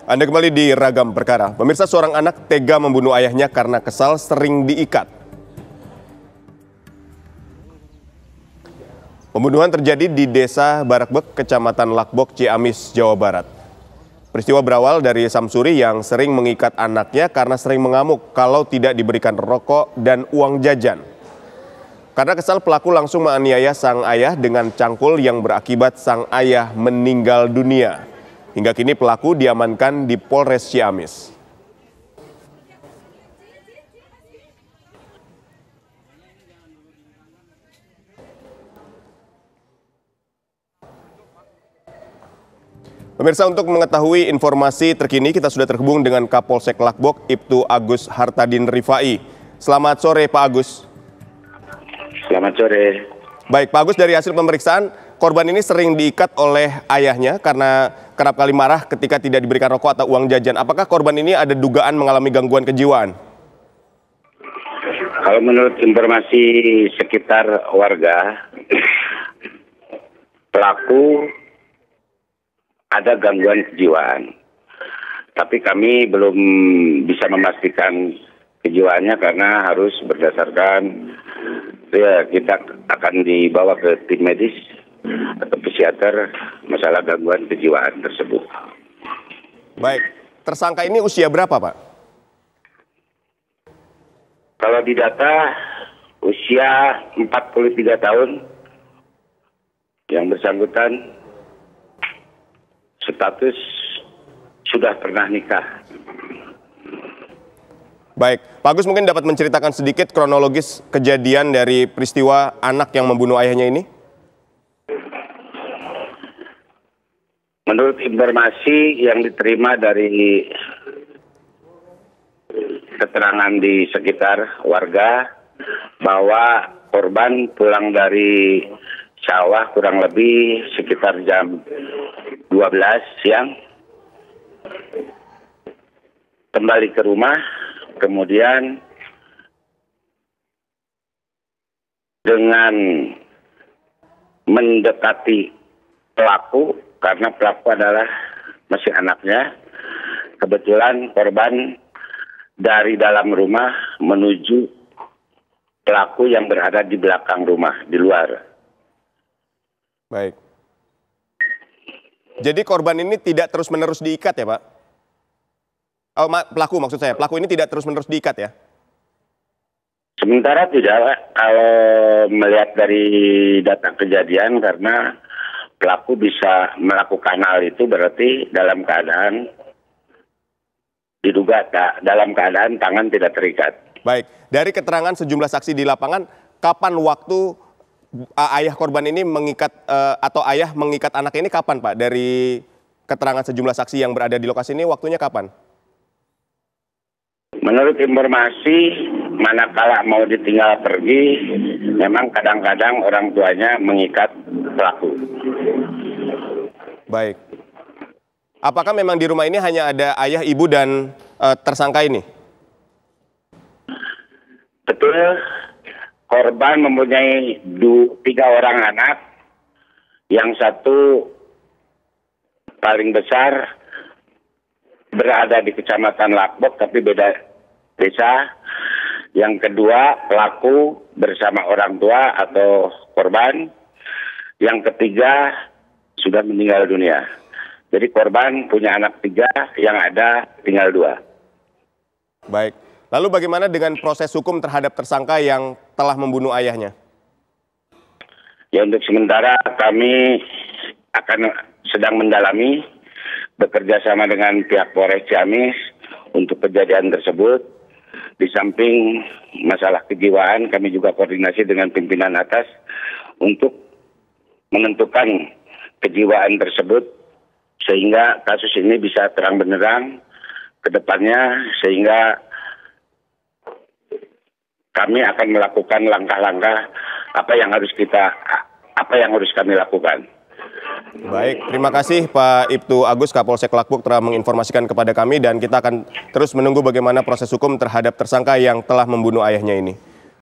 Anda kembali di Ragam Perkara. Pemirsa, seorang anak tega membunuh ayahnya karena kesal sering diikat. Pembunuhan terjadi di Desa Barakbek, Kecamatan Lakbok, Ciamis, Jawa Barat. Peristiwa berawal dari Samsuri yang sering mengikat anaknya karena sering mengamuk kalau tidak diberikan rokok dan uang jajan. Karena kesal, pelaku langsung menganiaya sang ayah dengan cangkul yang berakibat sang ayah meninggal dunia. Hingga kini pelaku diamankan di Polres Ciamis. Pemirsa, untuk mengetahui informasi terkini kita sudah terhubung dengan Kapolsek Lakbok, Ibtu Agus Hartadin Rifai. Selamat sore Pak Agus. Selamat sore. Baik Pak Agus, dari hasil pemeriksaan, korban ini sering diikat oleh ayahnya karena kerap kali marah ketika tidak diberikan rokok atau uang jajan. Apakah korban ini ada dugaan mengalami gangguan kejiwaan? Kalau menurut informasi sekitar warga, pelaku ada gangguan kejiwaan. Tapi kami belum bisa memastikan kejiwaannya karena harus berdasarkan, ya, kita akan dibawa ke tim medis atau psikiater masalah gangguan kejiwaan tersebut. Baik, tersangka ini usia berapa Pak? Kalau di data usia 43 tahun, yang bersangkutan status sudah pernah nikah. Baik, Pak Agus mungkin dapat menceritakan sedikit kronologis kejadian dari peristiwa anak yang membunuh ayahnya ini? Menurut informasi yang diterima dari keterangan di sekitar warga, bahwa korban pulang dari sawah kurang lebih sekitar jam 12 siang, kembali ke rumah, kemudian dengan mendekati pelaku, karena pelaku adalah masih anaknya. Kebetulan korban dari dalam rumah menuju pelaku yang berada di belakang rumah, di luar. Baik. Jadi korban ini tidak terus-menerus diikat ya Pak? Oh, pelaku maksud saya, pelaku ini tidak terus-menerus diikat ya? Sementara tidak, Pak. Kalau melihat dari data kejadian, karena pelaku bisa melakukan hal itu berarti dalam keadaan diduga dalam keadaan tangan tidak terikat. Baik, dari keterangan sejumlah saksi di lapangan, kapan waktu ayah korban ini mengikat atau ayah mengikat anak ini kapan Pak? Dari keterangan sejumlah saksi yang berada di lokasi ini, waktunya kapan? Menurut informasi, manakala mau ditinggal pergi, memang kadang-kadang orang tuanya mengikat pelaku. Baik. Apakah memang di rumah ini hanya ada ayah, ibu, dan tersangka ini? Betul, korban mempunyai 3 orang anak, yang satu paling besar berada di Kecamatan Lakbok tapi beda desa. Yang kedua, pelaku bersama orang tua atau korban. Yang ketiga sudah meninggal dunia. Jadi korban punya anak 3, yang ada tinggal 2. Baik. Lalu bagaimana dengan proses hukum terhadap tersangka yang telah membunuh ayahnya? Ya, untuk sementara kami akan sedang mendalami, bekerja sama dengan pihak Polres Ciamis untuk kejadian tersebut. Di samping masalah kejiwaan, kami juga koordinasi dengan pimpinan atas untuk menentukan kejiwaan tersebut sehingga kasus ini bisa terang benderang ke depannya, sehingga kami akan melakukan langkah-langkah apa yang harus kami lakukan. Baik, terima kasih Pak Ibtu Agus, Kapolsek Lakbok telah menginformasikan kepada kami, dan kita akan terus menunggu bagaimana proses hukum terhadap tersangka yang telah membunuh ayahnya ini.